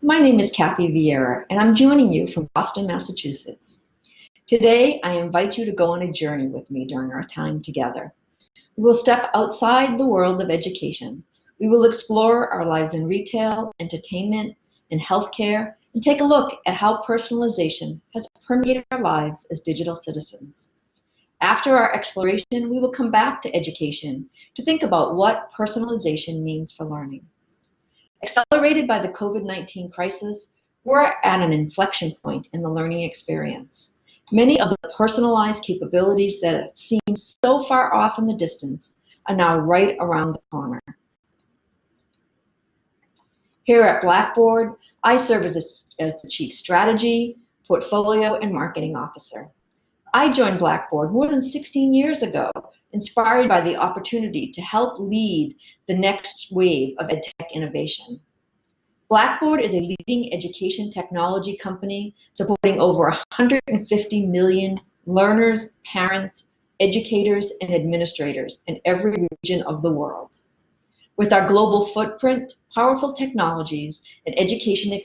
My name is Kathy Vieira, and I'm joining you from Boston, Massachusetts. Today, I invite you to go on a journey with me during our time together. We will step outside the world of education. We will explore our lives in retail, entertainment, and healthcare, and take a look at how personalization has permeated our lives as digital citizens. After our exploration, we will come back to education to think about what personalization means for learning. Accelerated by the COVID-19 crisis, we're at an inflection point in the learning experience. Many of the personalized capabilities that have seemed so far off in the distance are now right around the corner. Here at Blackboard, I serve as the Chief Strategy, Portfolio, and Marketing Officer. I joined Blackboard more than 16 years ago, inspired by the opportunity to help lead the next wave of edtech innovation. Blackboard is a leading education technology company supporting over 150 million learners, parents, educators, and administrators in every region of the world. With our global footprint, powerful technologies, and education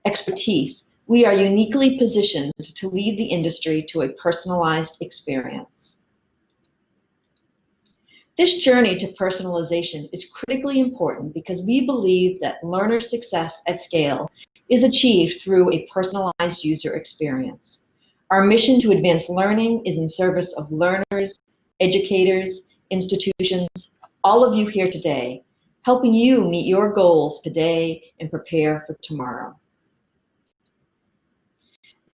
expertise, we are uniquely positioned to lead the industry to a personalized experience. This journey to personalization is critically important because we believe that learner success at scale is achieved through a personalized user experience. Our mission to advance learning is in service of learners, educators, institutions, all of you here today, helping you meet your goals today and prepare for tomorrow.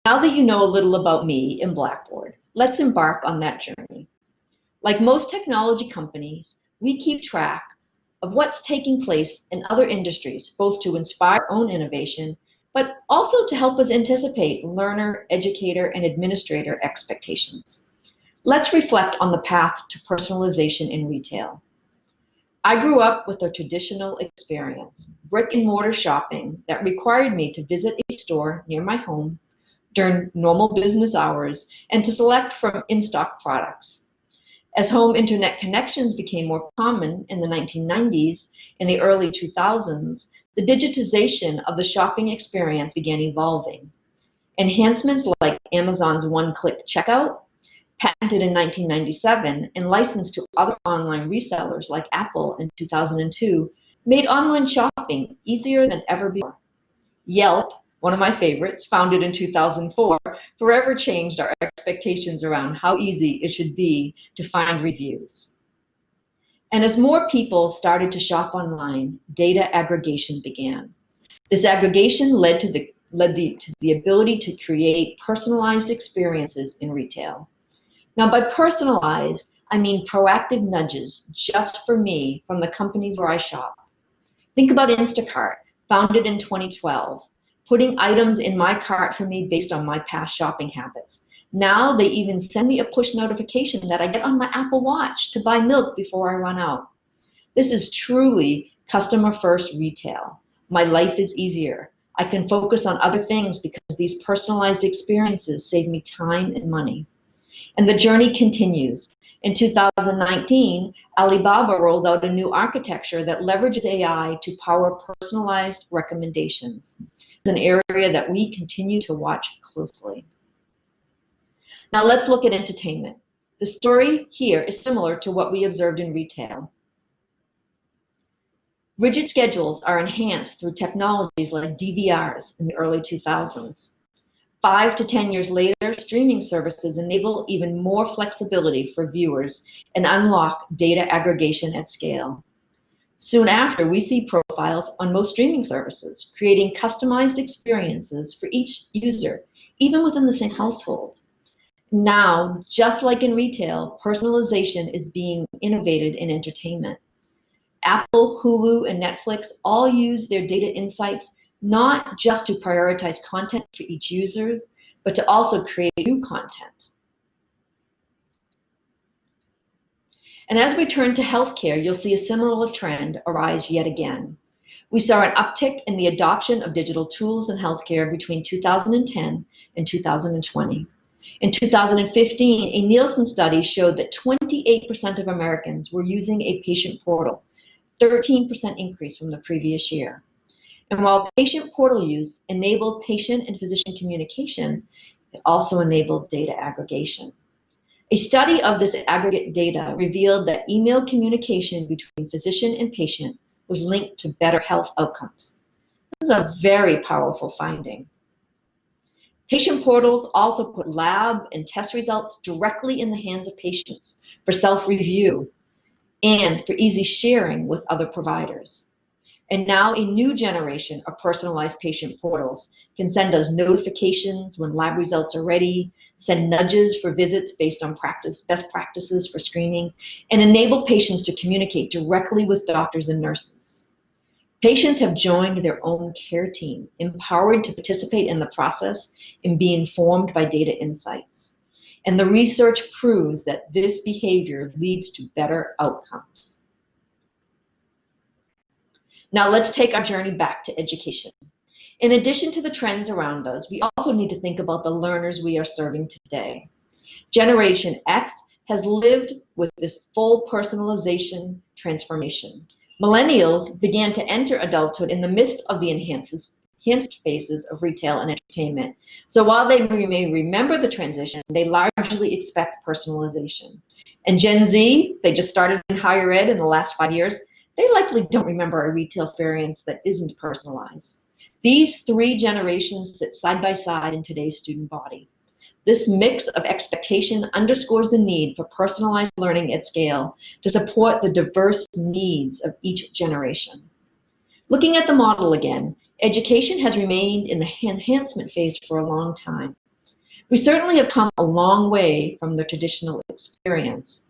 Now that you know a little about me and Blackboard, let's embark on that journey. Like most technology companies, we keep track of what's taking place in other industries, both to inspire our own innovation, but also to help us anticipate learner, educator, and administrator expectations. Let's reflect on the path to personalization in retail. I grew up with a traditional experience, brick and mortar shopping that required me to visit a store near my home during normal business hours and to select from in-stock products. As home internet connections became more common in the 1990s and the early 2000s, the digitization of the shopping experience began evolving. Enhancements like Amazon's one-click checkout, patented in 1997 and licensed to other online resellers like Apple in 2002, made online shopping easier than ever before. Yelp, one of my favorites, founded in 2004, forever changed our expectations around how easy it should be to find reviews. And as more people started to shop online, data aggregation began. This aggregation led to the ability to create personalized experiences in retail. Now, by personalized, I mean proactive nudges just for me from the companies where I shop. Think about Instacart, founded in 2012. Putting items in my cart for me based on my past shopping habits. Now they even send me a push notification that I get on my Apple Watch to buy milk before I run out. This is truly customer first retail. My life is easier. I can focus on other things because these personalized experiences save me time and money. And the journey continues. In 2019, Alibaba rolled out a new architecture that leverages AI to power personalized recommendations. It's an area that we continue to watch closely. Now let's look at entertainment. The story here is similar to what we observed in retail. Rigid schedules are enhanced through technologies like DVRs in the early 2000s. 5 to 10 years later, streaming services enable even more flexibility for viewers and unlock data aggregation at scale. Soon after, we see profiles on most streaming services, creating customized experiences for each user, even within the same household. Now, just like in retail, personalization is being innovated in entertainment. Apple, Hulu, and Netflix all use their data insights not just to prioritize content for each user, but to also create new content. And as we turn to healthcare, you'll see a similar trend arise yet again. We saw an uptick in the adoption of digital tools in healthcare between 2010 and 2020. In 2015, a Nielsen study showed that 28% of Americans were using a patient portal, 13% increase from the previous year. And while patient portal use enabled patient and physician communication, it also enabled data aggregation. A study of this aggregate data revealed that email communication between physician and patient was linked to better health outcomes. This is a very powerful finding. Patient portals also put lab and test results directly in the hands of patients for self-review and for easy sharing with other providers. And now a new generation of personalized patient portals can send us notifications when lab results are ready, send nudges for visits based on best practices for screening, and enable patients to communicate directly with doctors and nurses. Patients have joined their own care team, empowered to participate in the process and be informed by data insights. And the research proves that this behavior leads to better outcomes. Now let's take our journey back to education. In addition to the trends around us, we also need to think about the learners we are serving today. Generation X has lived with this full personalization transformation. Millennials began to enter adulthood in the midst of the enhanced phases of retail and entertainment. So while they may remember the transition, they largely expect personalization. And Gen Z, they just started in higher ed in the last 5 years, they likely don't remember a retail experience that isn't personalized. These three generations sit side by side in today's student body. This mix of expectation underscores the need for personalized learning at scale to support the diverse needs of each generation. Looking at the model again, education has remained in the enhancement phase for a long time. We certainly have come a long way from the traditional experience.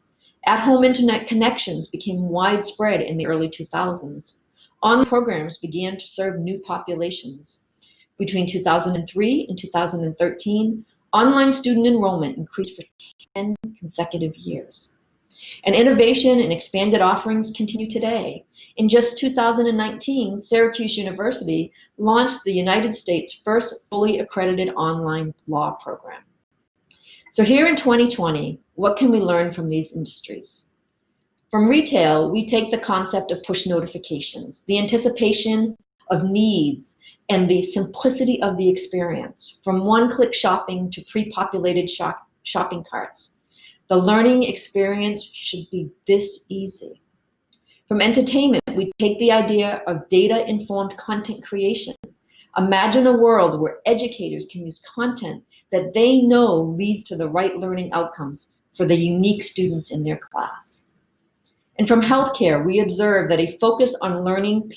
At-home internet connections became widespread in the early 2000s. Online programs began to serve new populations. Between 2003 and 2013, online student enrollment increased for 10 consecutive years. And innovation and expanded offerings continue today. In just 2019, Syracuse University launched the United States' first fully accredited online law program. So here in 2020, what can we learn from these industries? From retail, we take the concept of push notifications, the anticipation of needs, and the simplicity of the experience, from one-click shopping to pre-populated shopping carts. The learning experience should be this easy. From entertainment, we take the idea of data-informed content creation. Imagine a world where educators can use content that they know leads to the right learning outcomes for the unique students in their class. And from healthcare, we observe that a focus on the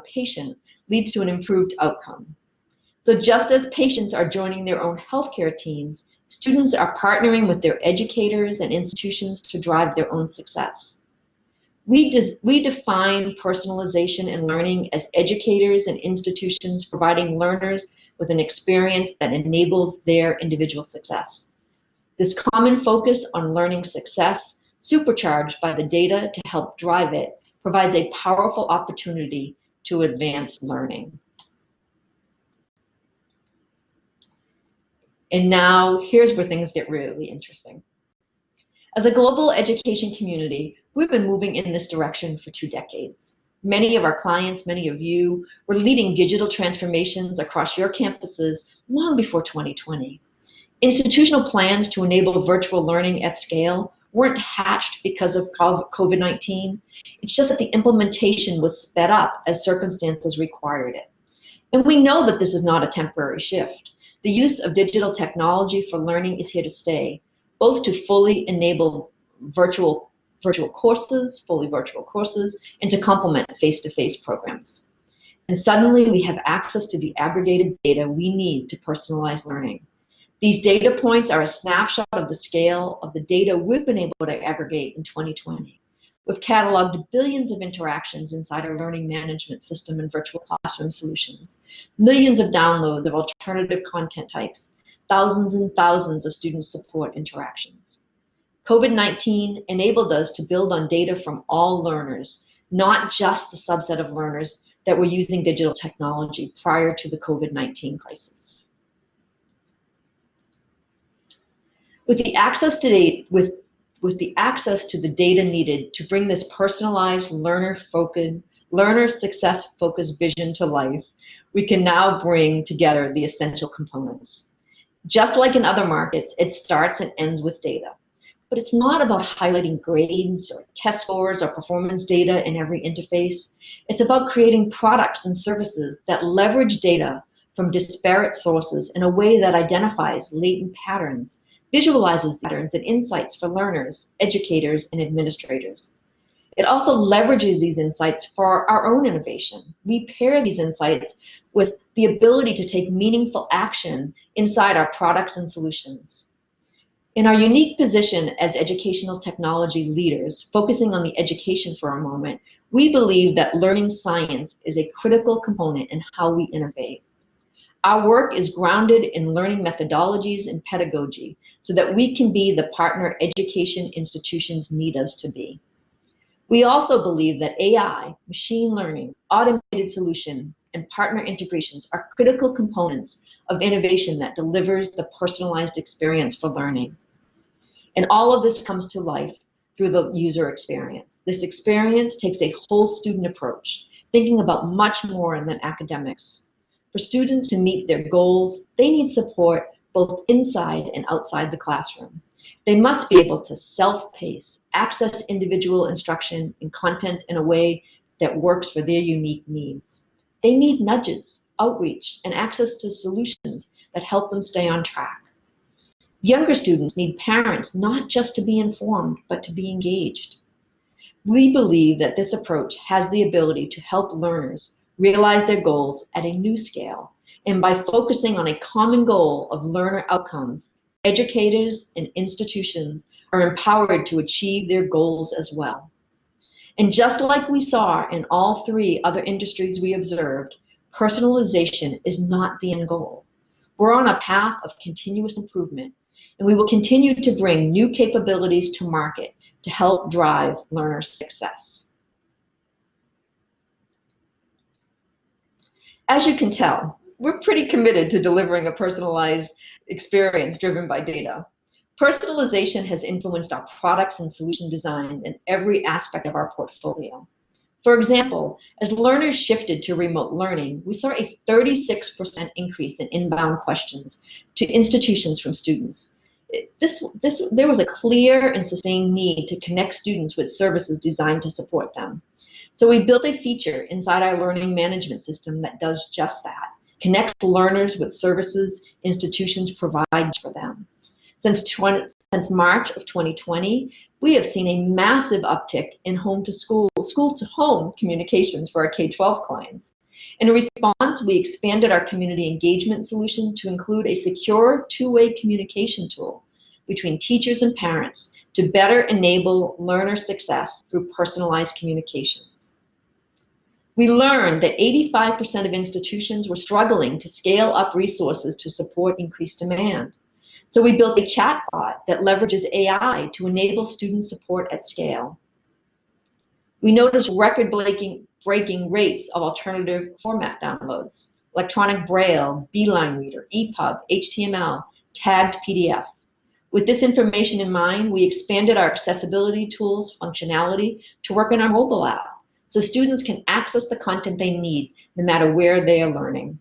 patient leads to an improved outcome. So just as patients are joining their own healthcare teams, students are partnering with their educators and institutions to drive their own success. We define personalization and learning as educators and institutions providing learners with an experience that enables their individual success. This common focus on learning success, supercharged by the data to help drive it, provides a powerful opportunity to advance learning. And now, here's where things get really interesting. As a global education community, we've been moving in this direction for 2 decades. Many of our clients, many of you, were leading digital transformations across your campuses long before 2020. Institutional plans to enable virtual learning at scale weren't hatched because of COVID-19. It's just that the implementation was sped up as circumstances required it. And we know that this is not a temporary shift. The use of digital technology for learning is here to stay, both to fully enable virtual courses, fully virtual courses, and to complement face-to-face programs. And suddenly we have access to the aggregated data we need to personalize learning. These data points are a snapshot of the scale of the data we've been able to aggregate in 2020. We've cataloged billions of interactions inside our learning management system and virtual classroom solutions, millions of downloads of alternative content types, thousands and thousands of student support interactions. COVID-19 enabled us to build on data from all learners, not just the subset of learners that were using digital technology prior to the COVID-19 crisis. With the access to the data needed to bring this personalized, learner-focused learner success-focused vision to life, we can now bring together the essential components. Just like in other markets, it starts and ends with data. But it's not about highlighting grades or test scores or performance data in every interface. It's about creating products and services that leverage data from disparate sources in a way that identifies latent patterns, visualizes patterns and insights for learners, educators, and administrators. It also leverages these insights for our own innovation. We pair these insights with the ability to take meaningful action inside our products and solutions. In our unique position as educational technology leaders, focusing on the education for a moment, we believe that learning science is a critical component in how we innovate. Our work is grounded in learning methodologies and pedagogy so that we can be the partner education institutions need us to be. We also believe that AI, machine learning, automated solution, and partner integrations are critical components of innovation that delivers the personalized experience for learning. And all of this comes to life through the user experience. This experience takes a whole student approach, thinking about much more than academics. For students to meet their goals, they need support both inside and outside the classroom. They must be able to self-pace, access individual instruction and content in a way that works for their unique needs. They need nudges, outreach, and access to solutions that help them stay on track. Younger students need parents not just to be informed, but to be engaged. We believe that this approach has the ability to help learners realize their goals at a new scale, and by focusing on a common goal of learner outcomes, educators and institutions are empowered to achieve their goals as well. And just like we saw in all three other industries we observed, personalization is not the end goal. We're on a path of continuous improvement, and we will continue to bring new capabilities to market to help drive learner success. As you can tell, we're pretty committed to delivering a personalized experience driven by data. Personalization has influenced our products and solution design in every aspect of our portfolio. For example, as learners shifted to remote learning, we saw a 36% increase in inbound questions to institutions from students. There was a clear and sustained need to connect students with services designed to support them. So we built a feature inside our learning management system that does just that, connects learners with services institutions provide for them. Since March of 2020, we have seen a massive uptick in home-to-school, school-to-home communications for our K-12 clients. In response, we expanded our community engagement solution to include a secure two-way communication tool between teachers and parents to better enable learner success through personalized communications. We learned that 85% of institutions were struggling to scale up resources to support increased demand. So we built a chatbot that leverages AI to enable student support at scale. We noticed record-breaking rates of alternative format downloads, electronic braille, Beeline Reader, EPUB, HTML, tagged PDF. With this information in mind, we expanded our accessibility tools functionality to work on our mobile app, so students can access the content they need no matter where they are learning.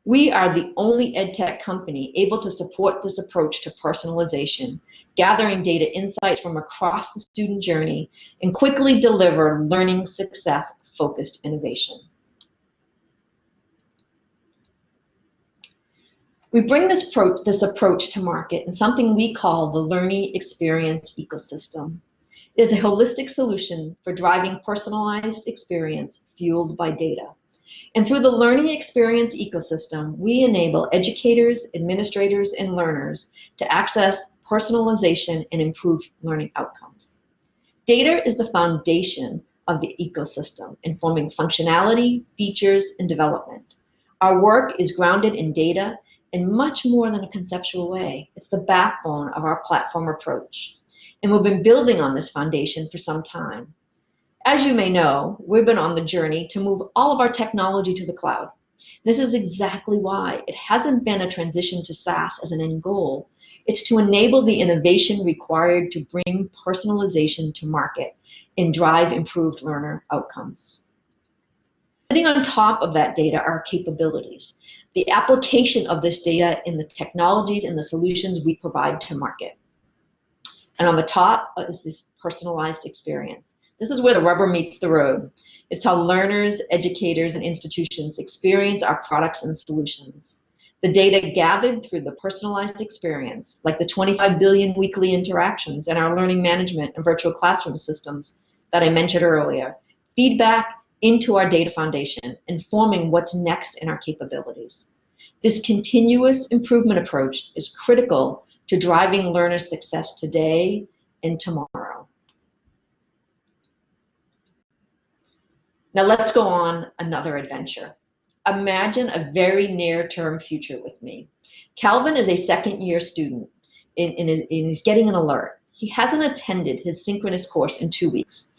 We are the only EdTech company able to support this approach to personalization, gathering data insights from across the student journey, and quickly deliver learning success-focused innovation. We bring this approach to market in something we call the learning experience ecosystem. It is a holistic solution for driving personalized experience fueled by data. And through the learning experience ecosystem, we enable educators, administrators, and learners to access personalization and improve learning outcomes. Data is the foundation of the ecosystem, informing functionality, features, and development. Our work is grounded in data in much more than a conceptual way. It's the backbone of our platform approach. And we've been building on this foundation for some time. As you may know, we've been on the journey to move all of our technology to the cloud. This is exactly why it hasn't been a transition to SaaS as an end goal. It's to enable the innovation required to bring personalization to market and drive improved learner outcomes. Sitting on top of that data are capabilities, the application of this data in the technologies and the solutions we provide to market. And on the top is this personalized experience. This is where the rubber meets the road. It's how learners, educators, and institutions experience our products and solutions. The data gathered through the personalized experience, like the 25 billion weekly interactions in our learning management and virtual classroom systems that I mentioned earlier, feedback into our data foundation, informing what's next in our capabilities. This continuous improvement approach is critical to driving learner success today and tomorrow. Now let's go on another adventure. Imagine a very near-term future with me. Calvin is a second-year student and he's getting an alert. He hasn't attended his synchronous course in 2 weeks.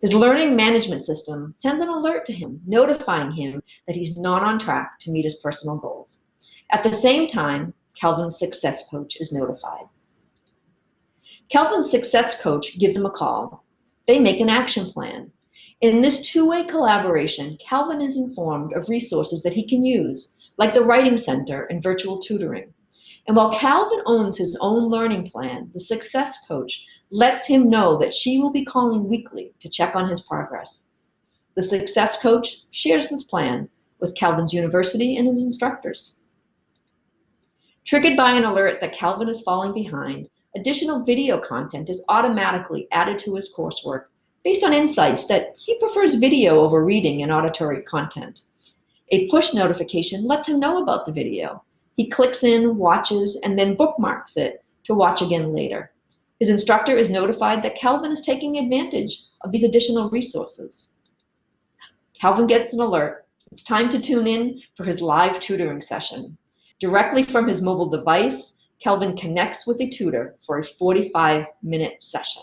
His learning management system sends an alert to him, notifying him that he's not on track to meet his personal goals. At the same time, Calvin's success coach is notified. Calvin's success coach gives him a call. They make an action plan. In this two-way collaboration, Calvin is informed of resources that he can use, like the Writing Center and virtual tutoring. And while Calvin owns his own learning plan, the success coach lets him know that she will be calling weekly to check on his progress. The success coach shares this plan with Calvin's university and his instructors. Triggered by an alert that Calvin is falling behind, additional video content is automatically added to his coursework based on insights that he prefers video over reading and auditory content. A push notification lets him know about the video. He clicks in, watches, and then bookmarks it to watch again later. His instructor is notified that Calvin is taking advantage of these additional resources. Calvin gets an alert. It's time to tune in for his live tutoring session. Directly from his mobile device, Calvin connects with a tutor for a 45-minute session.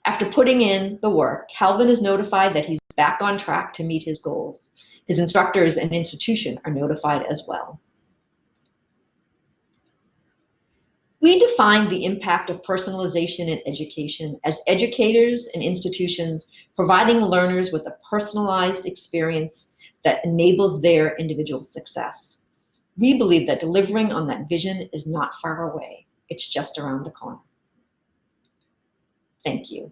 After putting in the work, Calvin is notified that he's back on track to meet his goals. His instructors and institution are notified as well. We define the impact of personalization in education as educators and institutions providing learners with a personalized experience that enables their individual success. We believe that delivering on that vision is not far away. It's just around the corner. Thank you.